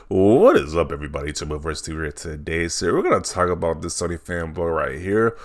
What is up, everybody? It's your first here today. So we're gonna talk about this Sony fanboy right here,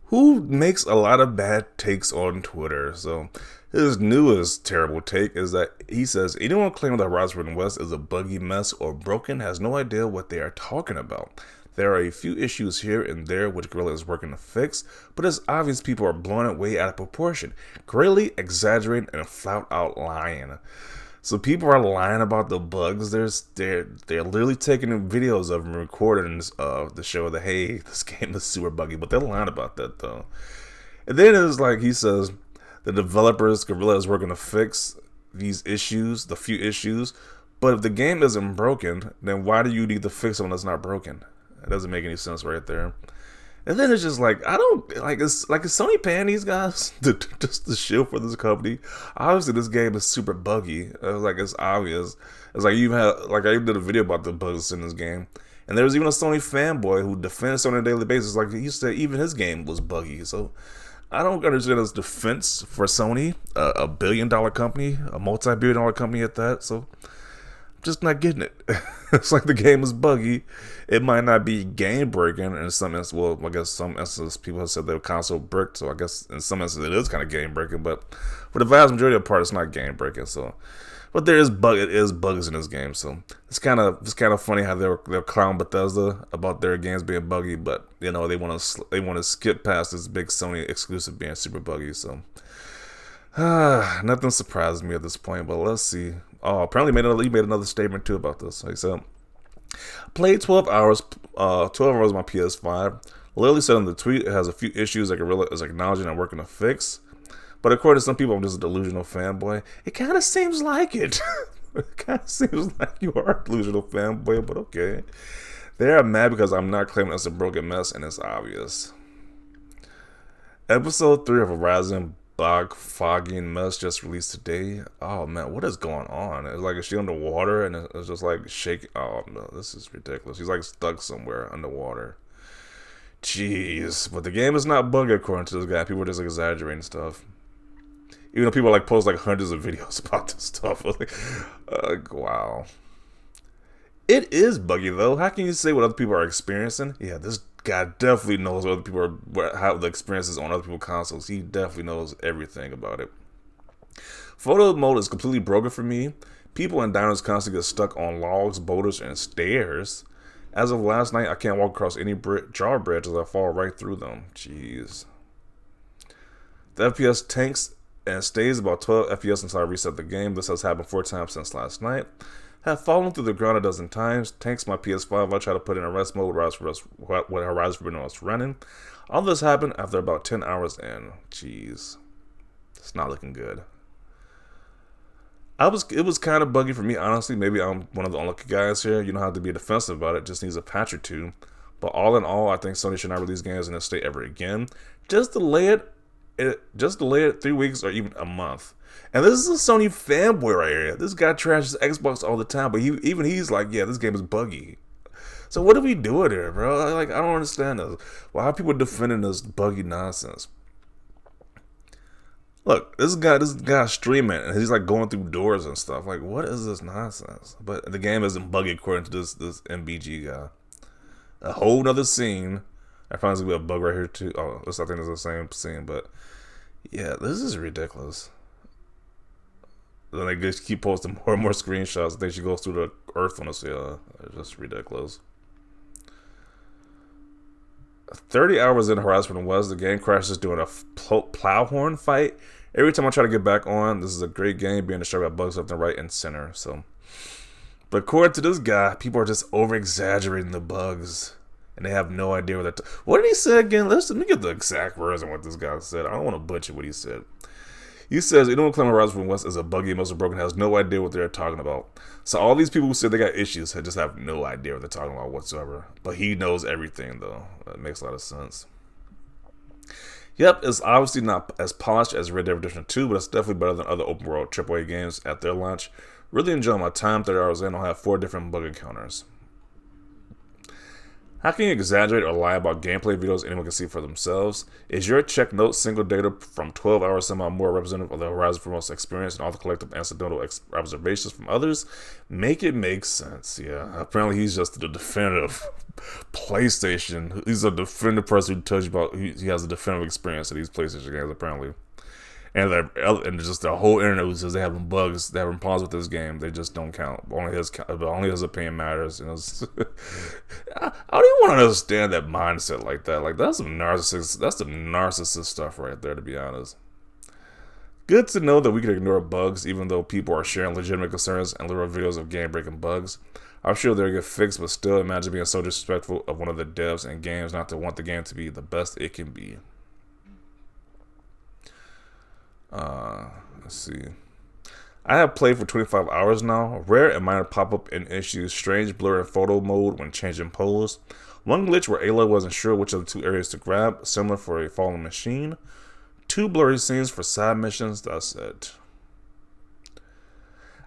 who makes a lot of bad takes on Twitter. So his newest terrible take is that he says anyone claiming that Horizon West is a buggy mess or broken has no idea what they are talking about. There are a few issues here and there which Gorilla is working to fix, but it's obvious people are blowing it way out of proportion, greatly exaggerating and flat out lying. So people are lying about the bugs. They're literally taking videos of them, recordings of the show that, hey, this game is super buggy, but they're lying about that though. And then it's like he says the developers, Gorilla, is working to fix these issues, the few issues. But if the game isn't broken, then why do you need to fix something that's not broken? It doesn't make any sense right there. And then it's just like, I don't like it's like, is Sony paying these guys just to shield for this company? Obviously, this game is super buggy. It's obvious. It's like I even did a video about the bugs in this game, and there was even a Sony fanboy who defends Sony on a daily basis. Like, he said, even his game was buggy. So I don't understand his defense for Sony, a billion-dollar company, a multi-billion-dollar company at that. So just not getting it. It's like the game is buggy. It might not be game breaking in some instances. Well, I guess some instances people have said they're console bricked, so I guess in some instances it is kind of game breaking. But for the vast majority of the part, it's not game breaking. So, but it is bugs in this game. So it's kind of funny how they're clown Bethesda about their games being buggy, but they want to skip past this big Sony exclusive being super buggy. So nothing surprises me at this point. But let's see. Oh, apparently he made another statement too about this. He said, played 12 hours on my PS5. Literally said in the tweet it has a few issues that Gorilla is acknowledging and working to fix. But according to some people, I'm just a delusional fanboy. It kind of seems like it. It kind of seems like you are a delusional fanboy, but okay. They are mad because I'm not claiming it's a broken mess, and it's obvious. Episode 3 of Horizon Bog fogging mess just released today. Oh man, what is going on? It's like, is she underwater and it's just like shaking? Oh no, this is ridiculous. She's like stuck somewhere underwater. Jeez, but the game is not buggy according to this guy. People are just exaggerating stuff. Even though people like post like hundreds of videos about this stuff. Wow. It is buggy though. How can you say what other people are experiencing? Yeah, this guy definitely knows what other people are, how the experiences on other people's consoles. He definitely knows everything about it. Photo mode is completely broken for me. People in diners constantly get stuck on logs, boulders, and stairs. As of last night, I can't walk across any drawbridge as I fall right through them. Jeez. The FPS tanks and stays about 12 FPS until I reset the game. This has happened 4 times since last night. Have fallen through the ground a dozen times. Tanks my PS5. I try to put in a rest mode when Horizon Forbidden was running. All this happened after about 10 hours in. Jeez. It's not looking good. It was kind of buggy for me, honestly. Maybe I'm one of the unlucky guys here. You don't have to be defensive about it. Just needs a patch or two. But all in all, I think Sony should not release games in this state ever again. Just delay it 3 weeks or even a month. And this is a Sony fanboy right here. This guy trashes Xbox all the time, but he's like, yeah, this game is buggy. So what are we doing here, bro? Like, I don't understand this. Why are people defending this buggy nonsense? Look, this guy streaming, and he's like going through doors and stuff. Like, what is this nonsense? But the game isn't buggy according to this MBG guy. A whole nother scene. I find there's gonna be a bug right here too. Oh, I think it's the same scene, but yeah, this is ridiculous. Then they just keep posting more and more screenshots. I think she goes through the earth on us. Yeah, it's just ridiculous. 30 hours in Horizon West, the game crashes doing a plow horn fight. Every time I try to get back on, this is a great game being destroyed by bugs left and right and center. So, but according to this guy, people are just over exaggerating the bugs, and they have no idea what did he say again? Let me get the exact words on what this guy said. I don't want to butcher what he said. He says anyone claiming Horizon West is a buggy and most broken has no idea what they're talking about. So all these people who said they got issues just have no idea what they're talking about whatsoever. But he knows everything though. That makes a lot of sense. Yep, it's obviously not as polished as Red Dead Redemption 2, but it's definitely better than other open world AAA games at their launch. Really enjoying my time. 30 hours in, I'll have 4 different bug encounters. How can you exaggerate or lie about gameplay videos anyone can see for themselves? Is your check note single data from 12 hours somehow more representative of the Horizon Foremost experience and all the collective incidental observations from others? Make it make sense. Yeah, apparently he's just the definitive PlayStation. He's a definitive person who tells you about, he has a definitive experience of these PlayStation games, apparently. And just the whole internet who says they having bugs, they having problems with this game, they just don't count. Only his opinion matters. You know, I don't even want to understand that mindset like that. Like that's some narcissist stuff right there, to be honest. Good to know that we can ignore bugs, even though people are sharing legitimate concerns and literal videos of game-breaking bugs. I'm sure they'll get fixed, but still, imagine being so disrespectful of one of the devs and games not to want the game to be the best it can be. Let's see. I have played for 25 hours now. Rare and minor pop-up in issues. Strange blur in photo mode when changing pose. One glitch where Ayla wasn't sure which of the two areas to grab, similar for a fallen machine. 2 blurry scenes for side missions. That's it.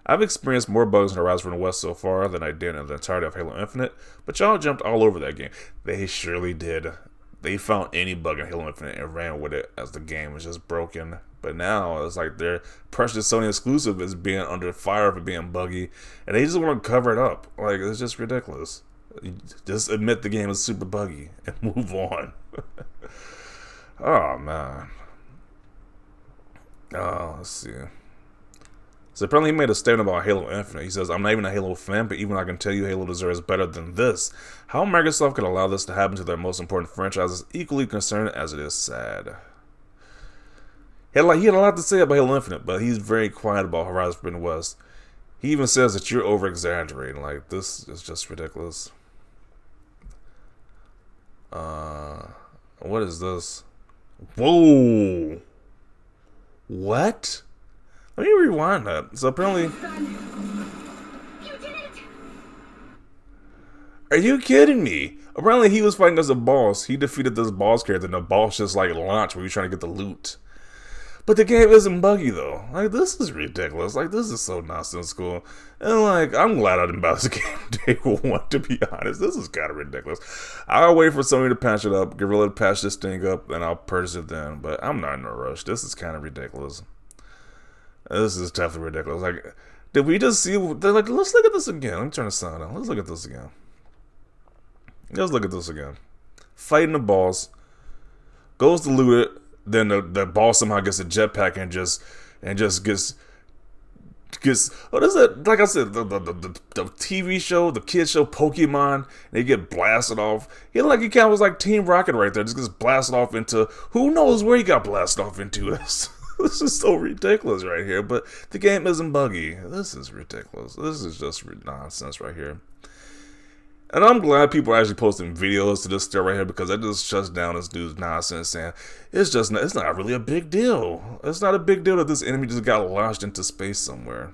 I've experienced more bugs in Horizon Forbidden West so far than I did in the entirety of Halo Infinite, but y'all jumped all over that game. They surely did. They found any bug in Halo Infinite and ran with it as the game was just broken. But now it's like their precious Sony exclusive is being under fire for being buggy, and they just want to cover it up. Like, it's just ridiculous. Just admit the game is super buggy and move on. Oh man. Oh, let's see. So apparently he made a statement about Halo Infinite. He says, I'm not even a Halo fan, but even I can tell you Halo deserves better than this. How Microsoft could allow this to happen to their most important franchise is equally concerning as it is sad. He had a lot to say about Halo Infinite, but he's very quiet about Horizon Forbidden West. He even says that you're over-exaggerating. Like, this is just ridiculous. What is this? Whoa! What? Let me rewind that. So apparently... You did it! Are you kidding me? Apparently he was fighting as a boss. He defeated this boss character, and the boss just like launched where you're trying to get the loot. But the game isn't buggy though. Like, this is ridiculous. Like, this is so nonsensical. And like, I'm glad I didn't buy this game day one, to be honest. This is kind of ridiculous. I'll wait for somebody to patch it up, Gorilla to patch this thing up, and I'll purchase it then. But I'm not in a rush. This is kind of ridiculous. This is definitely ridiculous. Like, did we just see? They're like, let's look at this again. Let me turn the sound on. Let's look at this again. Let's look at this again. Fighting the boss, goes to loot it. Then the boss somehow gets a jetpack and just gets what is it? Like I said, the TV show, the kids show Pokemon, they get blasted off. He like he kind of was like Team Rocket right there, just gets blasted off into who knows where he got blasted off into. This is so ridiculous right here. But the game isn't buggy. This is ridiculous. This is just nonsense right here. And I'm glad people are actually posting videos to this stuff right here, because that just shuts down this dude's nonsense saying it's not really a big deal. It's not a big deal that this enemy just got launched into space somewhere.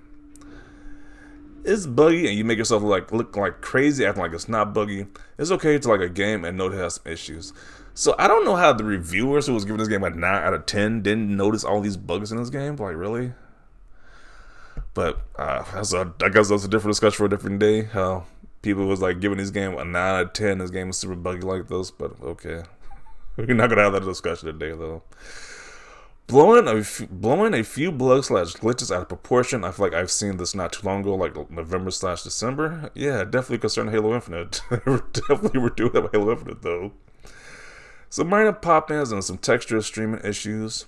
It's buggy and you make yourself look like crazy acting like it's not buggy. It's okay to like a game and know it has some issues. So I don't know how the reviewers who was giving this game a 9 out of 10 didn't notice all these bugs in this game. Like, really? But I guess that's a different discussion for a different day. How people was like giving this game a 9 out of 10. This game is super buggy like this, but okay. We're not gonna have that discussion today though. Blowing a few bugs / glitches out of proportion. I feel like I've seen this not too long ago, like November / December. Yeah, definitely concerned Halo Infinite. Definitely were doing that with Halo Infinite though. Some minor pop-ins and some texture streaming issues.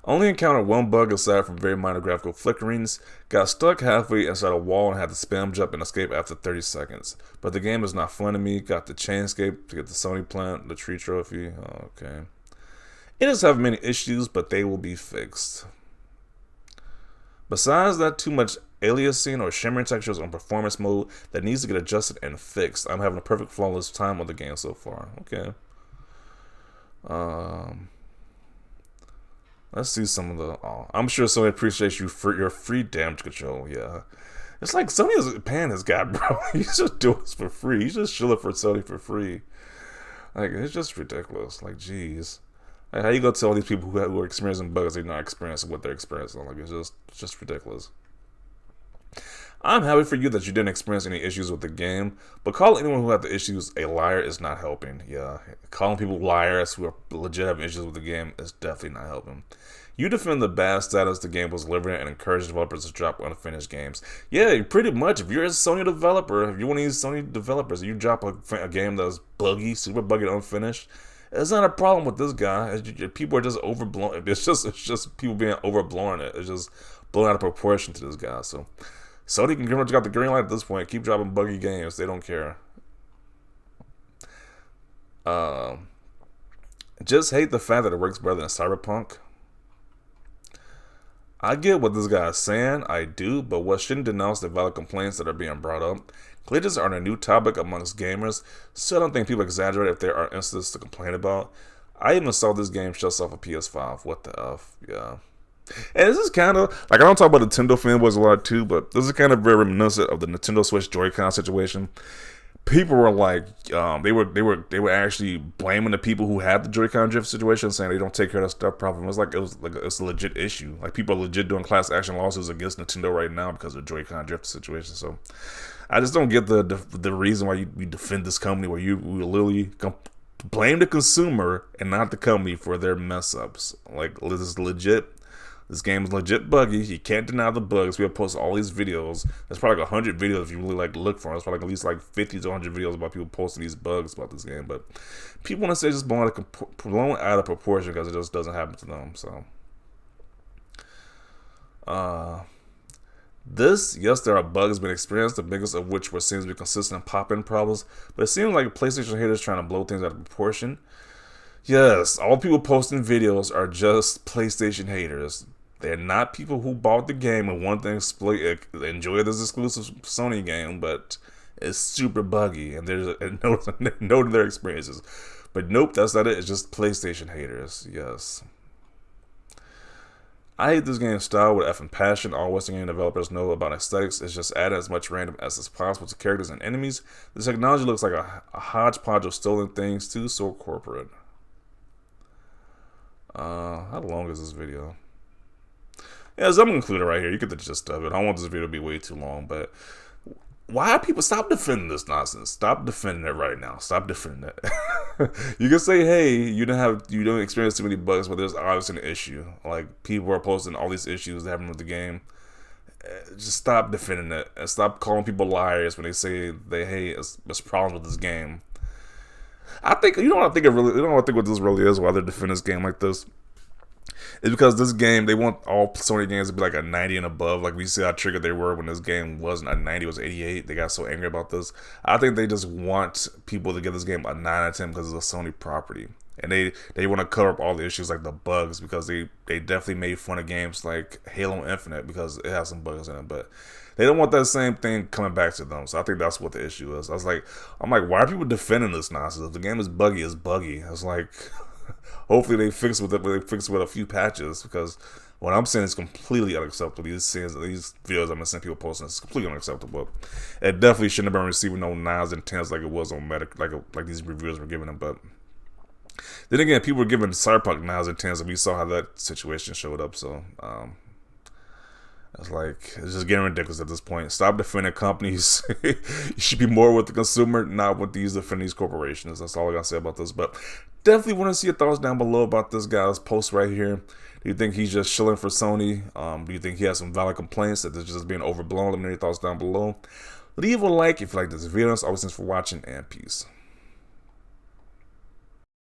Only encountered one bug aside from very minor graphical flickerings. Got stuck halfway inside a wall and had to spam jump and escape after 30 seconds. But the game is not fun to me. Got the chain escape to get the Sony plant, the tree trophy. Oh, okay. It does have many issues, but they will be fixed. Besides that, too much aliasing or shimmering textures on performance mode that needs to get adjusted and fixed. I'm having a perfect flawless time on the game so far. Okay. Let's see some of the... Oh, I'm sure Sony appreciates you for your free damage control. Yeah. It's like Sony is paying this guy, bro. He's just doing this for free. He's just chilling for Sony for free. Like, it's just ridiculous. Like, jeez. Like, how you gonna tell all these people who are experiencing bugs they're not experiencing what they're experiencing? Like, it's just ridiculous. I'm happy for you that you didn't experience any issues with the game, but calling anyone who had the issues a liar is not helping. Yeah, calling people liars who are legit having issues with the game is definitely not helping. You defend the bad status the game was delivering and encourage developers to drop unfinished games. Yeah, pretty much. If you're a Sony developer, if you're one of these Sony developers, and you drop a game that's buggy, super buggy, and unfinished, it's not a problem with this guy. People are just overblowing. It's just people being overblowing it. It's just blown out of proportion to this guy. So Sony can pretty much got the green light at this point. Keep dropping buggy games. They don't care. Just hate the fact that it works better than Cyberpunk. I get what this guy is saying, I do, but what shouldn't denounce the valid complaints that are being brought up. Glitches are a new topic amongst gamers, so I don't think people exaggerate if there are instances to complain about. I even saw this game shuts off a PS5. What the F? Yeah. And this is kind of, like, I don't talk about Nintendo fanboys a lot too, but this is kind of very reminiscent of the Nintendo Switch Joy-Con situation. People were like, they were actually blaming the people who had the Joy-Con drift situation, saying they don't take care of that stuff properly. It's a legit issue. Like, people are legit doing class action lawsuits against Nintendo right now because of the Joy-Con drift situation. So I just don't get the reason why you defend this company where you literally blame the consumer and not the company for their mess ups. Like, this is legit. This game is legit buggy. You can't deny the bugs. We have posted all these videos. There's probably like 100 videos if you really like look for them. There's probably at least like 50 to 100 videos about people posting these bugs about this game. But people want to say it's just blown out of proportion because it just doesn't happen to them. So, yes, there are bugs being experienced, the biggest of which seems to be consistent pop-in problems. But it seems like PlayStation haters trying to blow things out of proportion. Yes, all people posting videos are just PlayStation haters. They're not people who bought the game and want to enjoy this exclusive Sony game, but it's super buggy and there's no to their experiences. But nope, that's not it. It's just PlayStation haters. Yes. I hate this game's style with effing passion. All Western game developers know about aesthetics is just add as much random as is possible to characters and enemies. The technology looks like a hodgepodge of stolen things, too, so corporate. How long is this video? Yeah, so I'm gonna include it right here. You get the gist of it. I don't want this video to be way too long, but why are people stop defending this nonsense? Stop defending it right now. Stop defending it. You can say, hey, you don't experience too many bugs, but there's obviously an issue. Like, people are posting all these issues that happen with the game. Just stop defending it and stop calling people liars when they say it's problems with this game. I think what this really is. Why they're defending this game like this. It's because this game, they want all Sony games to be like a 90 and above. Like we see how triggered they were when this game wasn't a 90, it was 88. They got so angry about this. I think they just want people to give this game a 9 out of 10 because it's a Sony property. And they want to cover up all the issues like the bugs, because they definitely made fun of games like Halo Infinite because it has some bugs in it. But they don't want that same thing coming back to them. So I think that's what the issue is. I'm like, why are people defending this nonsense? If the game is buggy, it's buggy. It's like, hopefully they fix it with a few patches, because what I'm saying is completely unacceptable. These videos I'm seeing people posting is completely unacceptable. It definitely shouldn't have been receiving no 9s and 10s like it was on Meta, like these reviewers were giving them. But then again, people were giving Cyberpunk 9s and 10s, and we saw how that situation showed up. So it's just getting ridiculous at this point. Stop defending companies. You should be more with the consumer, not with these defending these corporations. That's all I gotta say about this. But definitely want to see your thoughts down below about this guy's post right here. Do you think he's just shilling for Sony? Do you think he has some valid complaints that this is just being overblown? Let me know your thoughts down below. Leave a like if you like this video. Always thanks for watching, and peace.